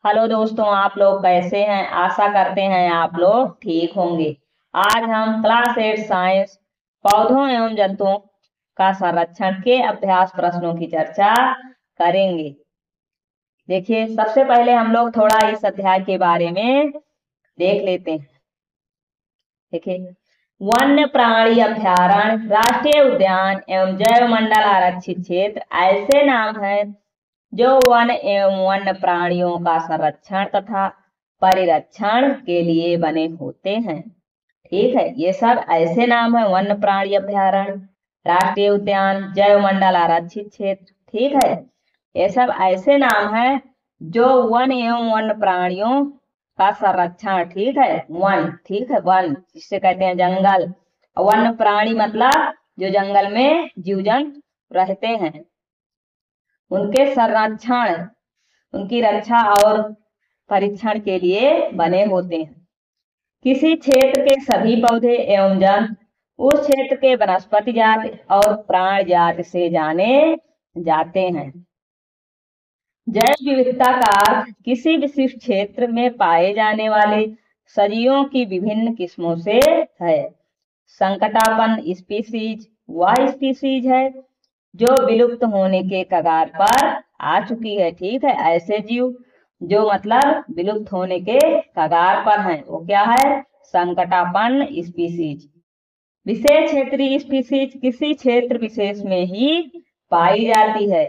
Hello दोस्तों, आप लोग कैसे हैं? आशा करते हैं आप लोग ठीक होंगे। आज हम क्लास 8 साइंस पौधों एवं जंतुओं का संरक्षण के अभ्यास प्रश्नों की चर्चा करेंगे। देखिए, सबसे पहले हम लोग थोड़ा इस अध्याय के बारे में देख लेते हैं। देखिए, वन्य प्राणी अभ्यारण्य, राष्ट्रीय उद्यान एवं जैव मंडल आरक्षित क्षेत्र ऐसे नाम हैं जो वन एवं वन्य प्राणियों का संरक्षण तथा परिरक्षण के लिए बने होते हैं। ठीक है, ये सब ऐसे नाम है: वन्य प्राणी अभ्यारण्य, राष्ट्रीय उद्यान, जैव मंडल आरक्षित क्षेत्र। ठीक है, ये सब ऐसे नाम है जो वन एवं वन्य प्राणियों का संरक्षण, ठीक है, वन, ठीक है, वन जिसे कहते हैं जंगल। वन्य प्राणी मतलब जो जंगल में जीव जंतु रहते हैं, उनके संरक्षण, उनकी रक्षा और परीक्षण के लिए बने होते हैं। किसी क्षेत्र के सभी पौधे एवं जंतु उस क्षेत्र के वनस्पति जाति और प्राण जाति से जाने जाते हैं। जैव विविधता का अर्थ किसी विशिष्ट क्षेत्र में पाए जाने वाले सजीवों की विभिन्न किस्मों से है। संकटापन्न स्पीसीज वह स्पीसीज है जो विलुप्त होने के कगार पर आ चुकी है। ठीक है, ऐसे जीव जो मतलब विलुप्त होने के कगार पर हैं, वो क्या है? संकटापन्न स्पीसीज। विशेष क्षेत्रीय स्पीसीज किसी क्षेत्र विशेष में ही पाई जाती है।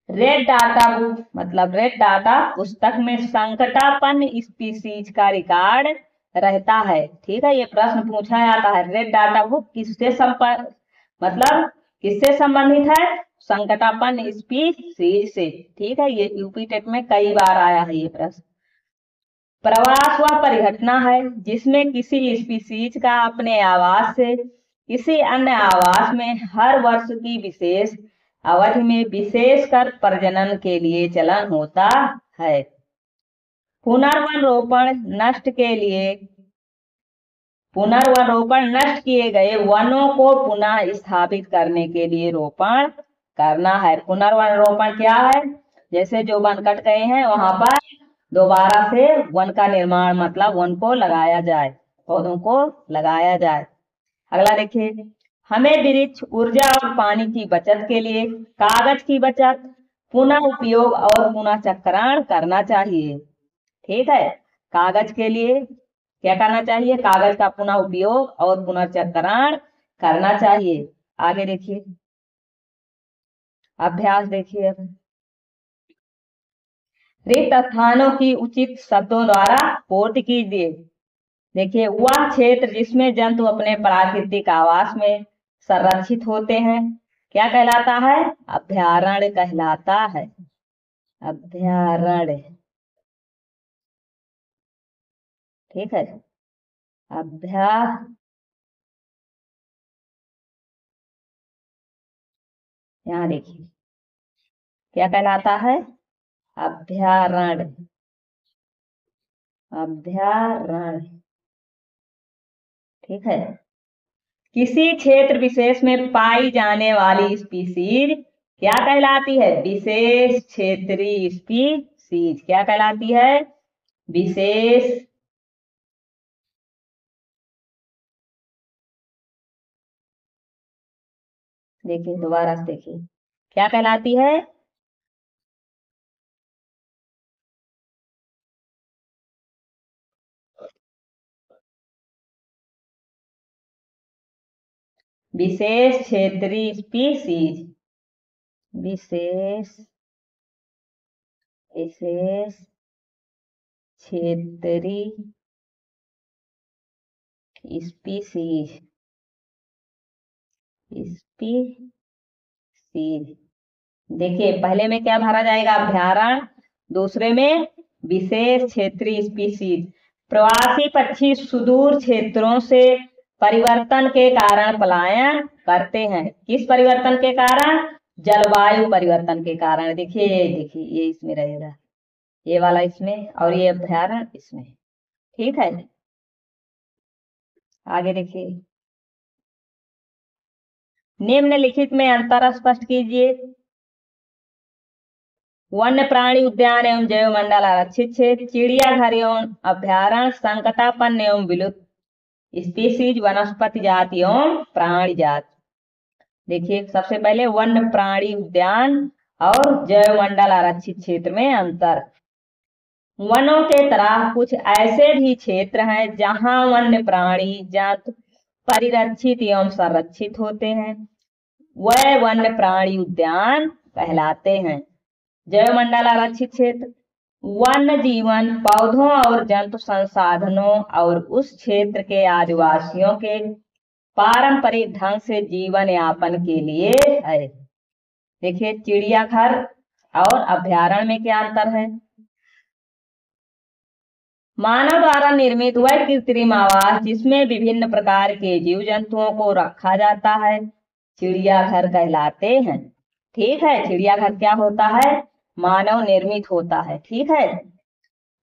रेड डाटा बुक मतलब रेड डाटा पुस्तक में संकटापन्न स्पीसीज का रिकॉर्ड रहता है। ठीक है, ये प्रश्न पूछा जाता है, रेड डाटा बुक किससे मतलब किससे संबंधित है? संकटापन्न स्पीसीज से। ठीक है, ये यूपी टेट में कई बार आया है ये प्रश्न। प्रवास वह परिघटना है जिसमें किसी स्पीसीज का अपने आवास से किसी अन्य आवास में हर वर्ष की विशेष अवधि में विशेषकर प्रजनन के लिए चलन होता है। पुनर्वनरोपण नष्ट किए गए वनों को पुनः स्थापित करने के लिए रोपण करना है। पुनर्वनरोपण क्या है? जैसे जो वन कट गए हैं वहां पर दोबारा से वन का निर्माण, मतलब वन को लगाया जाए, पौधों को लगाया जाए। अगला देखिए, हमें वृक्ष ऊर्जा और पानी की बचत के लिए कागज की बचत, पुनः उपयोग और पुनः चक्रण करना चाहिए। ठीक है, कागज के लिए क्या करना चाहिए? कागज का पुनः उपयोग और पुनर्चक्रण करना चाहिए। आगे देखिए, अभ्यास देखिए। रिक्त स्थानों की उचित शब्दों द्वारा पूर्ति कीजिए। देखिए, वह क्षेत्र जिसमें जंतु अपने प्राकृतिक आवास में संरक्षित होते हैं क्या कहलाता है? अभ्यारण्य कहलाता है। अभ्यारण्य, ठीक है, यहाँ देखिए क्या कहलाता है? अभ्यारण्य। अभ्यारण्य, ठीक है। किसी क्षेत्र विशेष में पाई जाने वाली स्पीसीज क्या कहलाती है? विशेष क्षेत्रीय स्पीसीज। क्या कहलाती है? विशेष देखिए, दोबारा से देखिए, क्या कहलाती है? विशेष क्षेत्रीय स्पीसीज। विशेष विशेष क्षेत्रीय स्पीसीज। स्पीसीज, देखिए पहले में क्या भरा जाएगा? अभ्यारण्य, दूसरे में विशेष क्षेत्रीय स्पीसीज। प्रवासी पक्षी सुदूर क्षेत्रों से परिवर्तन के कारण पलायन करते हैं। किस परिवर्तन के कारण? जलवायु परिवर्तन के कारण। देखिए ये इसमें रहेगा, ये वाला इसमें और ये अभ्यारण्य इसमें। ठीक है, आगे देखिए, निम्नलिखित में अंतर स्पष्ट कीजिए। वन्य प्राणी उद्यान एवं जैव मंडल आरक्षित क्षेत्र, चिड़ियाघर एवं अभ्यारण्य, संकटापन्न एवं विलुप्त स्पीसीज, वनस्पति जाति एवं प्राणी जाति। देखिए सबसे पहले वन्य प्राणी उद्यान और जैव मंडल आरक्षित क्षेत्र में अंतर। वनों के तरह कुछ ऐसे भी क्षेत्र हैं जहां वन्य प्राणी जाति परिरक्षित एवं संरक्षित होते हैं, वह वन्य प्राणी उद्यान कहलाते हैं। जैव मंडल आरक्षित क्षेत्र वन्य जीवन, पौधों और जंतु संसाधनों और उस क्षेत्र के आदिवासियों के पारंपरिक ढंग से जीवन यापन के लिए है। देखिए चिड़ियाघर और अभ्यारण्य में क्या अंतर है। मानव द्वारा निर्मित वह कृत्रिम आवास जिसमें विभिन्न प्रकार के जीव जंतुओं को रखा जाता है, चिड़ियाघर कहलाते हैं। ठीक है, चिड़ियाघर क्या होता है, मानव निर्मित होता है। ठीक है।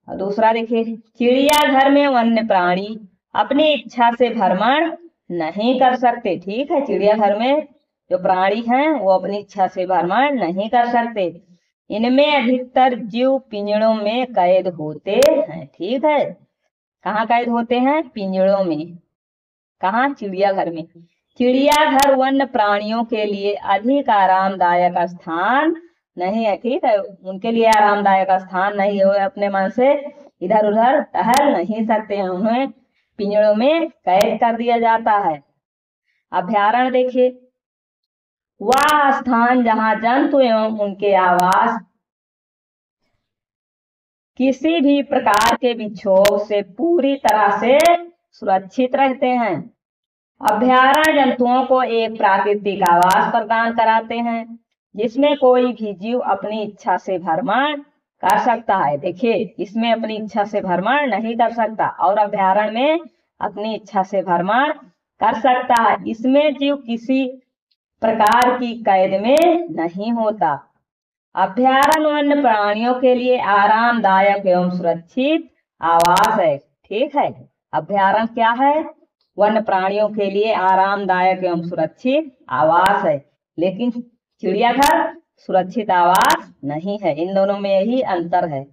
और दूसरा देखिए, चिड़ियाघर में वन्य प्राणी अपनी इच्छा से भ्रमण नहीं कर सकते। ठीक है, चिड़ियाघर में जो प्राणी हैं वो अपनी इच्छा से भ्रमण नहीं कर सकते। इनमें अधिकतर जीव पिंजड़ों में कैद होते हैं। ठीक है, कहाँ कैद होते हैं, पिंजड़ों में। कहाँ, चिड़ियाघर में। चिड़ियाघर वन्य प्राणियों के लिए अधिक आरामदायक स्थान नहीं है। ठीक है, उनके लिए आरामदायक स्थान नहीं है, वो अपने मन से इधर उधर टहल नहीं सकते हैं, उन्हें पिंजड़ों में कैद कर दिया जाता है। अभ्यारण्य देखिए, वह स्थान जहां जंतु एवं उनके आवास किसी भी प्रकार के विक्षोभ से पूरी तरह से सुरक्षित रहते हैं। अभ्यारण्य जंतुओं को एक प्राकृतिक आवास प्रदान कराते हैं जिसमें कोई भी जीव अपनी इच्छा से भ्रमण कर सकता है। देखिए, इसमें अपनी इच्छा से भ्रमण नहीं कर सकता और अभ्यारण्य में अपनी इच्छा से भ्रमण कर सकता है। इसमें जीव किसी प्रकार की कैद में नहीं होता। अभ्यारण्य वन्य प्राणियों के लिए आरामदायक एवं सुरक्षित आवास है। ठीक है, अभ्यारण्य क्या है, वन्य प्राणियों के लिए आरामदायक एवं सुरक्षित आवास है, लेकिन चिड़ियाघर सुरक्षित आवास नहीं है। इन दोनों में यही अंतर है।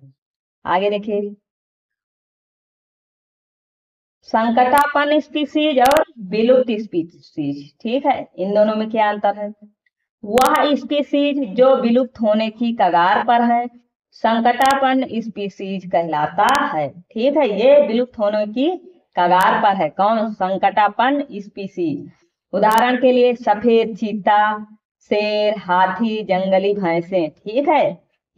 आगे देखिए, संकटापन्न स्पीसीज और विलुप्त स्पीसीज। ठीक है, इन दोनों में क्या अंतर है। वह स्पीसीज जो विलुप्त होने की कगार पर है संकटापन्न स्पीसीज कहलाता है। ठीक है, ये विलुप्त होने की कगार पर है। कौन, संकटापन्न स्पीसीज। उदाहरण के लिए सफेद चीता, शेर, हाथी, जंगली भैंसें। ठीक है,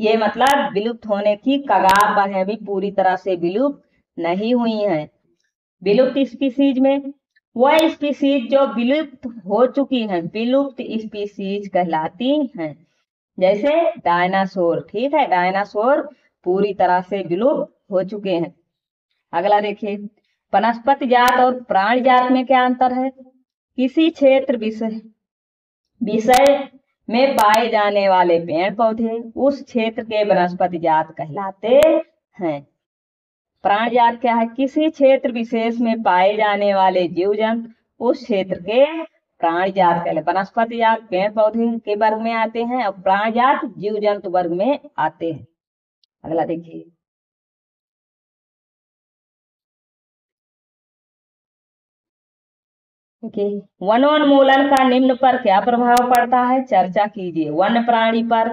ये मतलब विलुप्त होने की कगार पर है, अभी पूरी तरह से विलुप्त नहीं हुई है। विलुप्त स्पीसीज में वह स्पीसीज जो विलुप्त हो चुकी हैं, विलुप्त स्पीसीज कहलाती हैं। जैसे डायनासोर। ठीक है, डायनासोर पूरी तरह से विलुप्त हो चुके हैं। अगला देखिए, वनस्पति जात और प्राणी जात में क्या अंतर है। किसी क्षेत्र विषय में पाए जाने वाले पेड़ पौधे उस क्षेत्र के वनस्पति जात कहलाते हैं। प्राणी जात क्या है, किसी क्षेत्र विशेष में पाए जाने वाले जीव जंतु उस क्षेत्र के प्राणी जात कहलाते। वनस्पति जात पेड़ पौधे के वर्ग में आते हैं और प्राणी जात जीव जंतु वर्ग में आते हैं। अगला देखिए, वनोन्मूलन का निम्न पर क्या प्रभाव पड़ता है, चर्चा कीजिए। वन्य प्राणी पर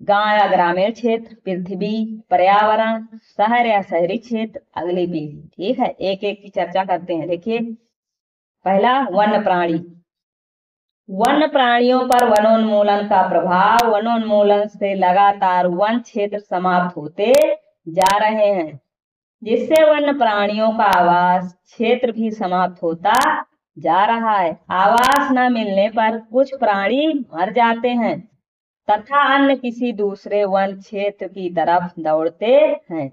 गांव या ग्रामीण क्षेत्र, पृथ्वी, पर्यावरण, शहर या शहरी क्षेत्र, अगली पीढ़ी। ठीक है, एक एक की चर्चा करते हैं। देखिए, पहला वन्य प्राणी। वन्य प्राणियों पर वनोन्मूलन का प्रभाव। वनोन्मूलन से लगातार वन क्षेत्र समाप्त होते जा रहे हैं जिससे वन्य प्राणियों का आवास क्षेत्र भी समाप्त होता जा रहा है। आवास न मिलने पर कुछ प्राणी मर जाते हैं तथा अन्य किसी दूसरे वन क्षेत्र की तरफ दौड़ते हैं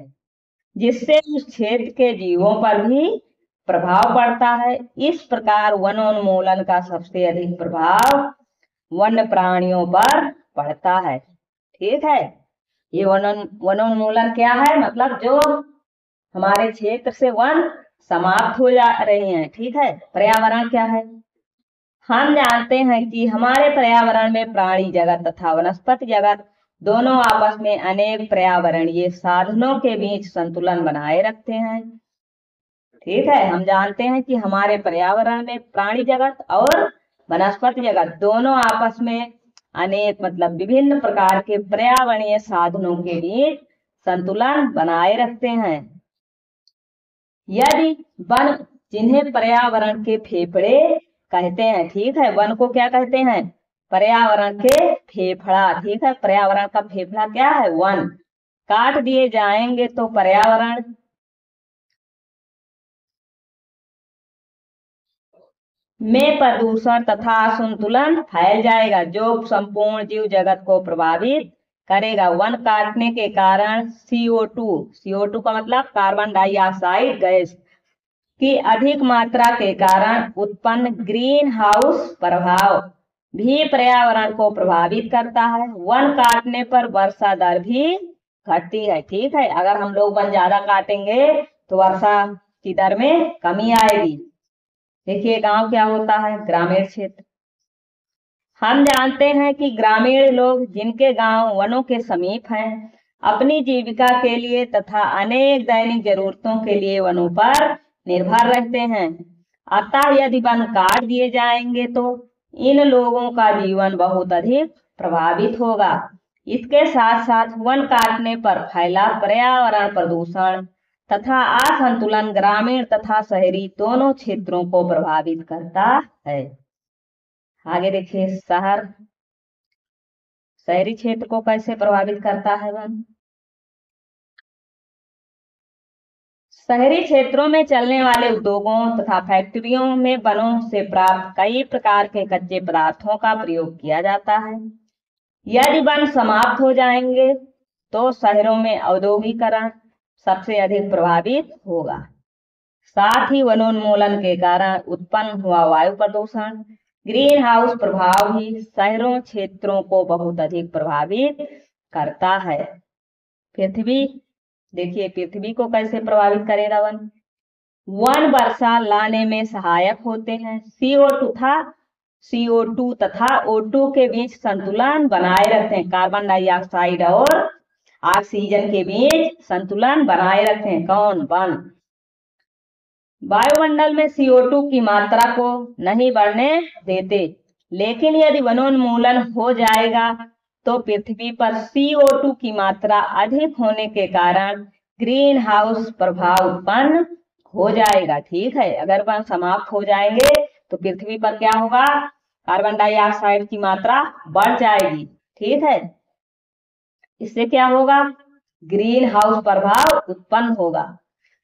जिससे उस क्षेत्र के जीवों पर भी प्रभाव पड़ता है। इस प्रकार वनोन्मूलन का सबसे अधिक प्रभाव वन्य प्राणियों पर पड़ता है। ठीक है, ये वनोन्मूलन क्या है, मतलब जो हमारे क्षेत्र से वन समाप्त हो जा रहे हैं। ठीक है, पर्यावरण क्या है, हम जानते हैं कि हमारे पर्यावरण में प्राणी जगत तथा वनस्पति जगत दोनों आपस में अनेक पर्यावरणीय साधनों के बीच संतुलन बनाए रखते हैं। ठीक है, हम जानते हैं कि हमारे पर्यावरण में प्राणी जगत और वनस्पति जगत दोनों आपस में अनेक मतलब विभिन्न प्रकार के पर्यावरणीय साधनों के बीच संतुलन बनाए रखते हैं। यदि वन, जिन्हें पर्यावरण के फेफड़े कहते हैं, ठीक है, वन को क्या कहते हैं? पर्यावरण के फेफड़ा। ठीक है, पर्यावरण का फेफड़ा क्या है? वन। काट दिए जाएंगे तो पर्यावरण में प्रदूषण तथा असंतुलन फैल जाएगा, जो संपूर्ण जीव जगत को प्रभावित करेगा। वन काटने के कारण CO2 का मतलब कार्बन डाइऑक्साइड गैस की अधिक मात्रा के कारण उत्पन्न ग्रीन हाउस प्रभाव भी पर्यावरण को प्रभावित करता है। वन काटने पर वर्षा दर भी घटती है। ठीक है, अगर हम लोग वन ज्यादा काटेंगे तो वर्षा की दर में कमी आएगी। देखिए, गांव क्या होता है? ग्रामीण क्षेत्र। हम जानते हैं कि ग्रामीण लोग, जिनके गांव वनों के समीप हैं, अपनी जीविका के लिए तथा अनेक दैनिक जरूरतों के लिए वनों पर निर्भर रहते हैं। अतः यदि वन काट दिए जाएंगे तो इन लोगों का जीवन बहुत अधिक प्रभावित होगा। इसके साथ साथ वन काटने पर फैला पर्यावरण प्रदूषण तथा असंतुलन ग्रामीण तथा शहरी दोनों क्षेत्रों को प्रभावित करता है। आगे देखिए, शहरी क्षेत्र को कैसे प्रभावित करता है वन? शहरी क्षेत्रों में चलने वाले उद्योगों तथा फैक्ट्रियों में वनों से प्राप्त कई प्रकार के कच्चे पदार्थों का प्रयोग किया जाता है। यदि वन समाप्त हो जाएंगे तो शहरों में औद्योगिकरण सबसे अधिक प्रभावित होगा। साथ ही वनोन्मूलन के कारण उत्पन्न हुआ वायु प्रदूषण, ग्रीन हाउस प्रभाव भी शहरों क्षेत्रों को बहुत अधिक प्रभावित करता है। पृथ्वी, देखिए पृथ्वी को कैसे प्रभावित करेगा वन? वन वर्षा लाने में सहायक होते हैं। CO2 तथा O2 के बीच संतुलन बनाए रखते हैं। कार्बन डाइऑक्साइड और ऑक्सीजन के बीच संतुलन बनाए रखते हैं। कौन? वन। वायुमंडल में CO2 की मात्रा को नहीं बढ़ने देते, लेकिन यदि वनोन्मूलन हो जाएगा तो पृथ्वी पर CO2 की मात्रा अधिक होने के कारण ग्रीन हाउस प्रभाव उत्पन्न हो जाएगा। ठीक है, अगर वन समाप्त हो जाएंगे तो पृथ्वी पर क्या होगा? कार्बन डाइऑक्साइड की मात्रा बढ़ जाएगी। ठीक है, इससे क्या होगा? ग्रीन हाउस प्रभाव उत्पन्न होगा,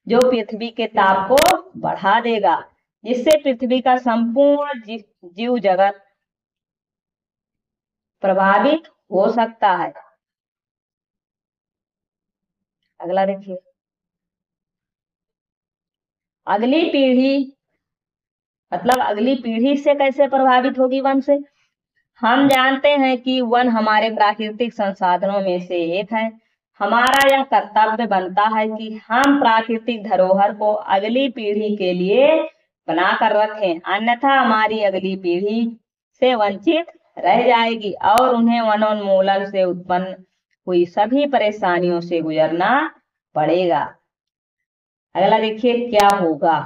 जो पृथ्वी के ताप को बढ़ा देगा, जिससे पृथ्वी का संपूर्ण जीव जगत प्रभावित हो सकता है। अगला देखिए, अगली पीढ़ी मतलब अगली पीढ़ी से कैसे प्रभावित होगी वन से? हम जानते हैं कि वन हमारे प्राकृतिक संसाधनों में से एक है। हमारा यह कर्तव्य बनता है कि हम प्राकृतिक धरोहर को अगली पीढ़ी के लिए बनाकर रखें, अन्यथा हमारी अगली पीढ़ी से वंचित रह जाएगी और उन्हें वनोन्मूलन से उत्पन्न हुई सभी परेशानियों से गुजरना पड़ेगा। अगला देखिए, क्या होगा?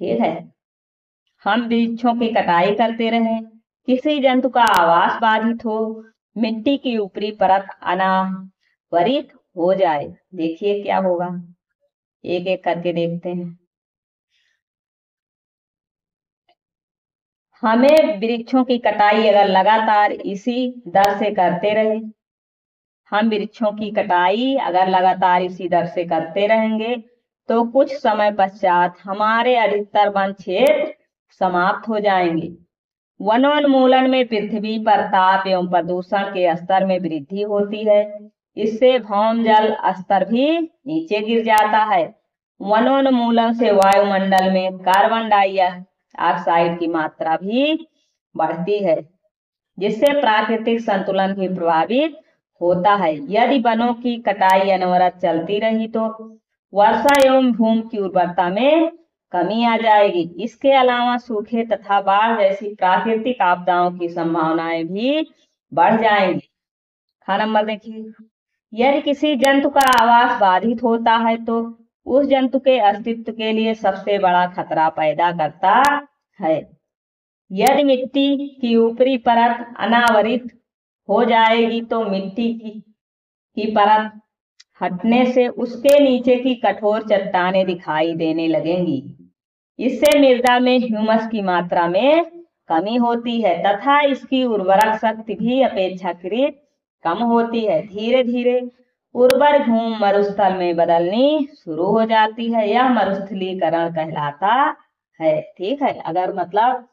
ठीक है, हम वृक्षों की कटाई करते रहें, किसी जंतु का आवास बाधित हो, मिट्टी की ऊपरी परत अनावरित हो जाए, देखिए क्या होगा? एक एक करके देखते हैं। हमें वृक्षों की कटाई अगर लगातार इसी दर से करते रहे, हम वृक्षों की कटाई अगर लगातार इसी दर से करते रहेंगे तो कुछ समय पश्चात हमारे अधिकतर वन क्षेत्र समाप्त हो जाएंगे। वनोन्मूलन में पृथ्वी पर ताप एवं प्रदूषण के स्तर में वृद्धि होती है। इससे भौम जल स्तर भी नीचे गिर जाता है। वनोन्मूलन से वायुमंडल में कार्बन डाइऑक्साइड की मात्रा भी बढ़ती है, जिससे प्राकृतिक संतुलन भी प्रभावित होता है। यदि वनों की कटाई अनवरत चलती रही तो वर्षा एवं भूमि की उर्वरता में कमी आ जाएगी। इसके अलावा सूखे तथा बाढ़ जैसी प्राकृतिक आपदाओं की संभावनाएं भी बढ़ जाएंगी। ख नंबर देखिए, यदि किसी जंतु का आवास बाधित होता है तो उस जंतु के अस्तित्व के लिए सबसे बड़ा खतरा पैदा करता है। यदि मिट्टी की ऊपरी परत अनावरित हो जाएगी तो मिट्टी की परत हटने से उसके नीचे की कठोर चट्टानें दिखाई देने लगेंगी। इससे मृदा में ह्यूमस की मात्रा में कमी होती है तथा इसकी उर्वरक शक्ति भी अपेक्षाकृत कम होती है। धीरे धीरे उर्वर भूमि मरुस्थल में बदलनी शुरू हो जाती है। यह मरुस्थलीकरण कहलाता है। ठीक है, अगर मतलब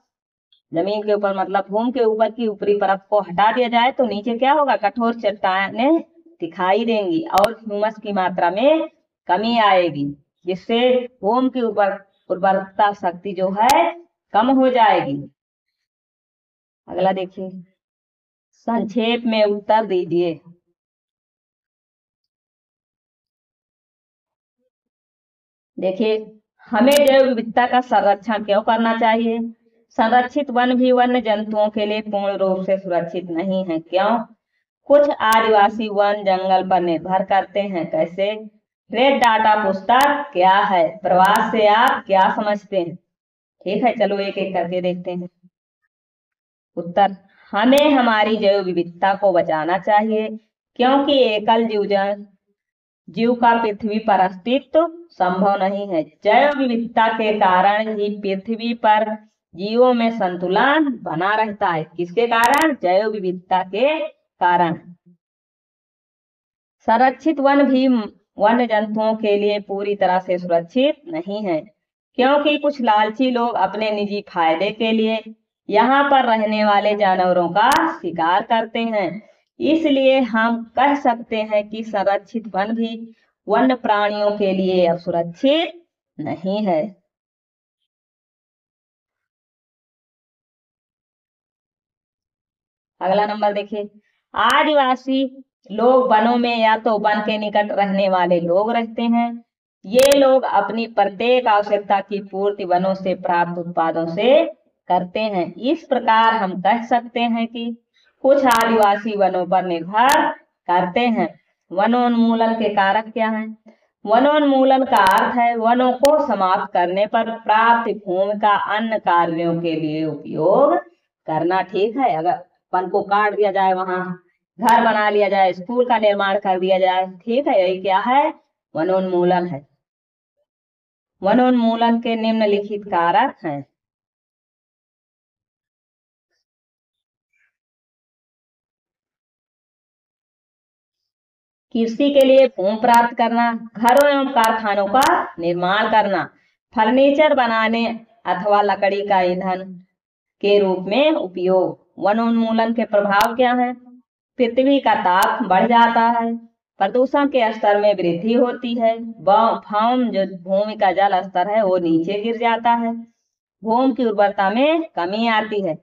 जमीन के ऊपर मतलब भूमि के ऊपर की ऊपरी परत को हटा दिया जाए तो नीचे क्या होगा, कठोर चट्टानें दिखाई देंगी और ह्यूमस की मात्रा में कमी आएगी, जिससे भूमि की उर्वरकता शक्ति जो है कम हो जाएगी। अगला देखिए, संक्षेप में उत्तर दीजिए। देखिए, हमें जैव विविधता का संरक्षण क्यों करना चाहिए? संरक्षित वन भी वन्य जंतुओं के लिए पूर्ण रूप से सुरक्षित नहीं है। क्यों? कुछ आदिवासी वन जंगल पर निर्भर करते हैं। कैसे? रेड डाटा पुस्तक क्या है? प्रवास से आप क्या समझते हैं? ठीक है, चलो एक एक करके देखते हैं। उत्तर, हमें हमारी जैव विविधता को बचाना चाहिए क्योंकि एकल जीव का पृथ्वी पर अस्तित्व संभव नहीं है। जैव विविधता के कारण ही पृथ्वी पर जीवों में संतुलन बना रहता है। किसके कारण? जैव विविधता के कारण। संरक्षित वन भी वन्य जंतुओं के लिए पूरी तरह से सुरक्षित नहीं है क्योंकि कुछ लालची लोग अपने निजी फायदे के लिए यहाँ पर रहने वाले जानवरों का शिकार करते हैं। इसलिए हम कह सकते हैं कि संरक्षित वन भी वन्य प्राणियों के लिए अब सुरक्षित नहीं है। अगला नंबर देखिए, आदिवासी लोग वनों में या तो वन के निकट रहने वाले लोग रहते हैं। ये लोग अपनी प्रत्येक आवश्यकता की पूर्ति वनों से प्राप्त उत्पादों से करते हैं। इस प्रकार हम कह सकते हैं कि कुछ आदिवासी वनों पर निर्भर करते हैं। वनोन्मूलन के कारक क्या हैं? वनोन्मूलन का अर्थ है वनों को समाप्त करने पर प्राप्त भूमि का अन्य कार्यों के लिए उपयोग करना। ठीक है, अगर वन को काट दिया जाए, वहां घर बना लिया जाए, स्कूल का निर्माण कर दिया जाए, ठीक है, यही क्या है? वनोन्मूलन है। वनोन्मूलन के निम्नलिखित कारक हैं। कृषि के लिए भूमि प्राप्त करना, घरों एवं कारखानों का निर्माण करना, फर्नीचर बनाने अथवा लकड़ी का ईंधन के रूप में उपयोग। वनोन्मूलन के प्रभाव क्या है? पृथ्वी का ताप बढ़ जाता है, प्रदूषण के स्तर में वृद्धि होती है, जो भूमि का जल स्तर है वो नीचे गिर जाता है, भूमि की उर्वरता में कमी आती है।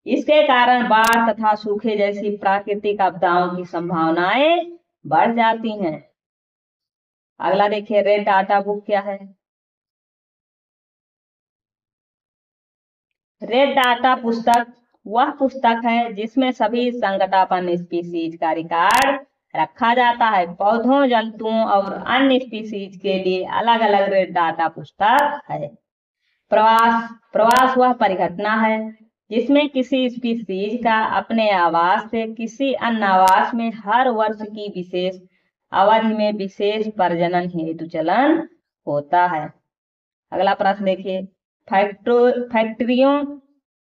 इसके कारण बाढ़ तथा सूखे जैसी प्राकृतिक आपदाओं की संभावनाएं बढ़ जाती हैं। अगला देखिए, रेड डाटा बुक क्या है? रेड डाटा पुस्तक वह पुस्तक है जिसमें सभी संकटापन्न स्पीसीज का रिकॉर्ड रखा जाता है। पौधों, जंतुओं और अन्य स्पीसीज के लिए अलग अलग रेड डाटा पुस्तक है। प्रवास वह परिघटना है जिसमें किसी स्पीसीज का अपने आवास से किसी अन्य आवास में हर वर्ष की विशेष अवधि में विशेष प्रजनन हेतु चलन होता है। अगला प्रश्न देखिए, फैक्ट्रियों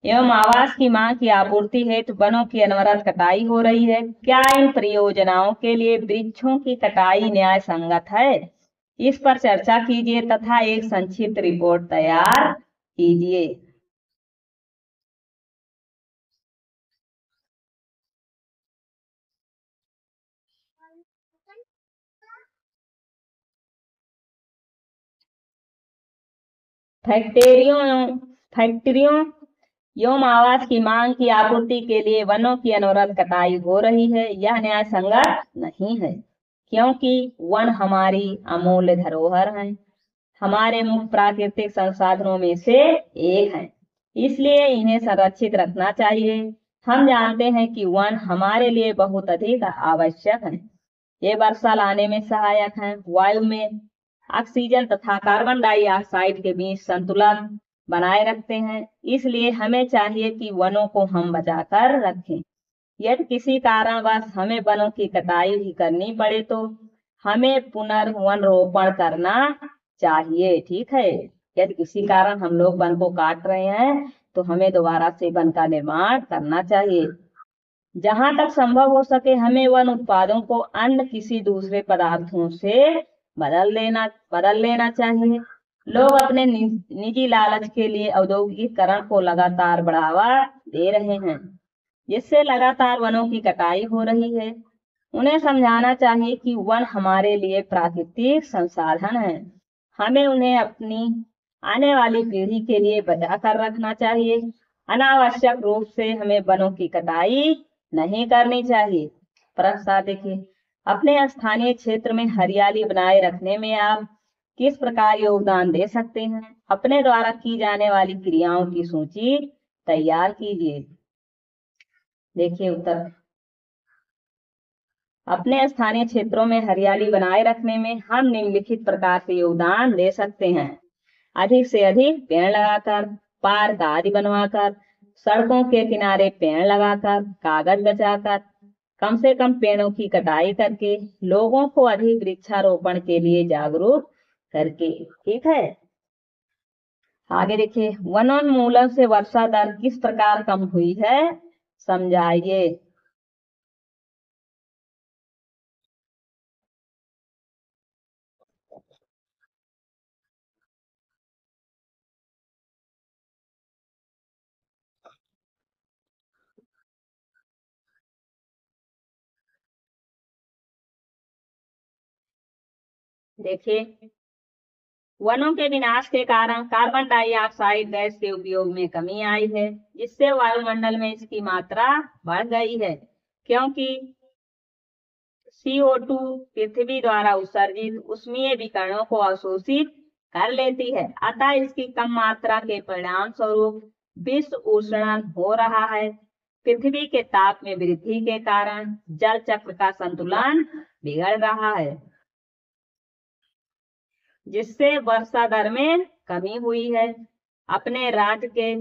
एवं आवास की मांग की आपूर्ति हेतु वनों की अनवरत कटाई हो रही है। क्या इन परियोजनाओं के लिए वृक्षों की कटाई न्याय संगत है? इस पर चर्चा कीजिए तथा एक संक्षिप्त रिपोर्ट तैयार कीजिए। फैक्ट्रियों एवं आवास की मांग की आपूर्ति के लिए वनों की अनवरत कटाई हो रही है। यह न्याय संगत नहीं है क्योंकि वन हमारी अमूल्य धरोहर है, हमारे मुख्य प्राकृतिक संसाधनों में से एक है। इसलिए इन्हें संरक्षित रखना चाहिए। हम जानते हैं कि वन हमारे लिए बहुत अधिक आवश्यक है। ये वर्षा लाने में सहायक है, वायु में ऑक्सीजन तथा कार्बन डाइऑक्साइड के बीच संतुलन बनाए रखते हैं। इसलिए हमें चाहिए कि वनों को हम बचाकर रखें। यदि किसी कारणवश हमें वनों की कटाई भी करनी पड़े तो हमें पुनर्वन रोपण करना चाहिए। ठीक है, यदि किसी कारण हम लोग वन को काट रहे हैं तो हमें दोबारा से वन का निर्माण करना चाहिए। जहां तक संभव हो सके हमें वन उत्पादों को अन्य किसी दूसरे पदार्थों से बदल लेना चाहिए। लोग अपने निजी लालच के लिए औद्योगिकीकरण को लगातार बढ़ावा दे रहे हैं, जिससे लगातार वनों की कटाई हो रही है। उन्हें समझाना चाहिए कि वन हमारे लिए प्राकृतिक संसाधन है। हमें उन्हें अपनी आने वाली पीढ़ी के लिए बचा कर रखना चाहिए। अनावश्यक रूप से हमें वनों की कटाई नहीं करनी चाहिए। प्रश्न 7 देखिए, अपने स्थानीय क्षेत्र में हरियाली बनाए रखने में आप किस प्रकार योगदान दे सकते हैं? अपने द्वारा की जाने वाली क्रियाओं की सूची तैयार कीजिए। देखिए उत्तर, अपने स्थानीय क्षेत्रों में हरियाली बनाए रखने में हम निम्नलिखित प्रकार से योगदान दे सकते हैं। अधिक से अधिक पेड़ लगाकर, पार्क आदि बनवाकर, सड़कों के किनारे पेड़ लगाकर, कागज बचाकर, कम से कम पेड़ों की कटाई करके, लोगों को अधिक वृक्षारोपण के लिए जागरूक करके। ठीक है, आगे देखिए, वनोन्मूलन से वर्षा दर किस प्रकार कम हुई है, समझाइए। देखिए, वनों के विनाश के कारण कार्बन डाइऑक्साइड गैस के उपयोग में कमी आई है, जिससे वायुमंडल में इसकी मात्रा बढ़ गई है, क्योंकि CO2 पृथ्वी द्वारा उत्सर्जित उष्मीय विकिरणों को अवशोषित कर लेती है। अतः इसकी कम मात्रा के परिणाम स्वरूप विश्व उष्णन हो रहा है। पृथ्वी के ताप में वृद्धि के कारण जल चक्र का संतुलन बिगड़ रहा है, जिससे वर्षा दर में कमी हुई है। अपने राज्य के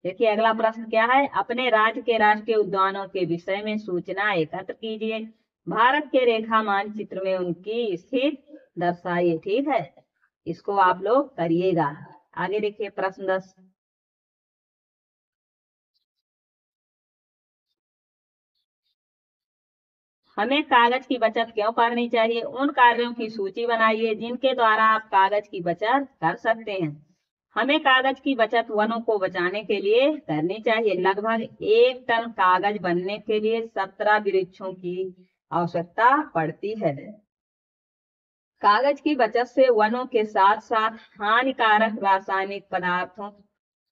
देखिए अगला प्रश्न क्या है, अपने राज्य के राष्ट्रीय उद्यानों के विषय में सूचना एकत्र कीजिए। भारत के रेखा मानचित्र में उनकी स्थिति दर्शाइए। ठीक है, इसको आप लोग करिएगा। आगे देखिए प्रश्न 10, हमें कागज की बचत क्यों करनी चाहिए? उन कार्यों की सूची बनाइए जिनके द्वारा आप कागज की बचत कर सकते हैं। हमें कागज की बचत वनों को बचाने के लिए करनी चाहिए। लगभग 1 टन कागज बनने के लिए 17 वृक्षों की आवश्यकता पड़ती है। कागज की बचत से वनों के साथ साथ हानिकारक रासायनिक पदार्थों,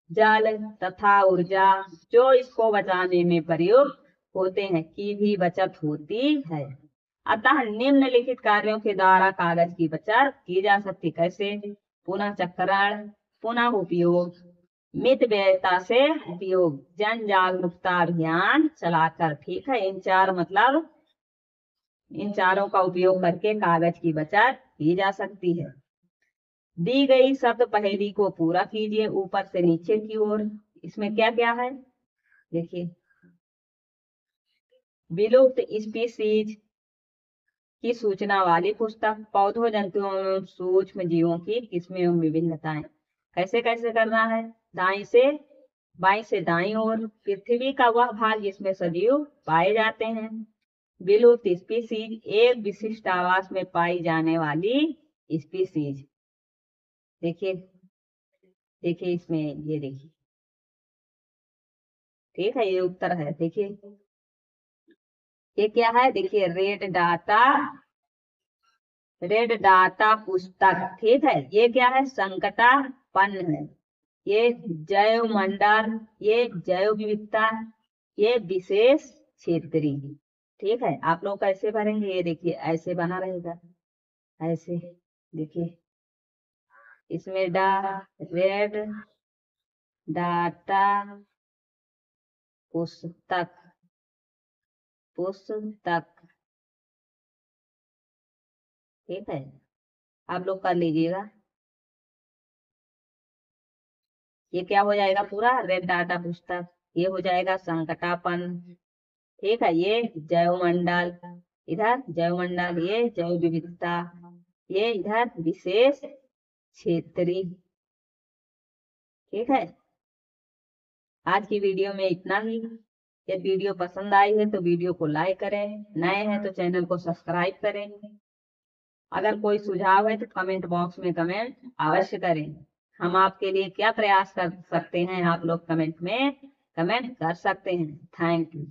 जल तथा ऊर्जा जो इसको बचाने में प्रयुक्त होते हैं की भी बचत होती है। अतः निम्नलिखित कार्यों के द्वारा कागज की बचत की जा सकती। कैसे? पुनः चक्रण, पुनः उपयोग, मित व्ययता से उपयोग, जन जागरूकता अभियान चलाकर। ठीक है, इन चारों का उपयोग करके कागज की बचत की जा सकती है। दी गई शब्द पहेली को पूरा कीजिए ऊपर से नीचे की ओर। इसमें क्या क्या है देखिए, विलुप्त स्पीसीज की सूचना वाली पुस्तक, पौधों जंतुओं एवं सूक्ष्म जीवों की किस्में एवं विभिन्नताएं। कैसे कैसे करना है, बाईं से दाईं ओर, पृथ्वी का वह भाग जिसमें सजीव पाए जाते हैं। विलुप्त स्पीसीज, एक विशिष्ट आवास में पाई जाने वाली स्पीसीज। देखिए देखिए इसमें ये देखिए, ठीक है, ये उत्तर है। देखिए ये क्या है, देखिए रेड डाटा पुस्तक। ठीक है, ये क्या है, संकटापन्न है। ये जैव मंडल, ये जैव विविधता, ये विशेष क्षेत्रीय। ठीक है, आप लोग कैसे भरेंगे, ये देखिए ऐसे बना रहेगा, ऐसे देखिए इसमें रेड डाटा पुस्तक, पुस्तक। ठीक है, आप लोग कर लीजिएगा। ये क्या हो जाएगा पूरा, रेड डाटा पुस्तक। ये हो जाएगा संकटापन। ठीक है, ये जैवमंडल, इधर जैवमंडल, ये जैव विविधता, ये इधर विशेष क्षेत्रीय। ठीक है, आज की वीडियो में इतना ही। यदि वीडियो पसंद आई है तो वीडियो को लाइक करें, नए हैं तो चैनल को सब्सक्राइब करें। अगर कोई सुझाव है तो कमेंट बॉक्स में कमेंट अवश्य करें। हम आपके लिए क्या प्रयास कर सकते हैं, आप लोग कमेंट में कमेंट कर सकते हैं। Thank you.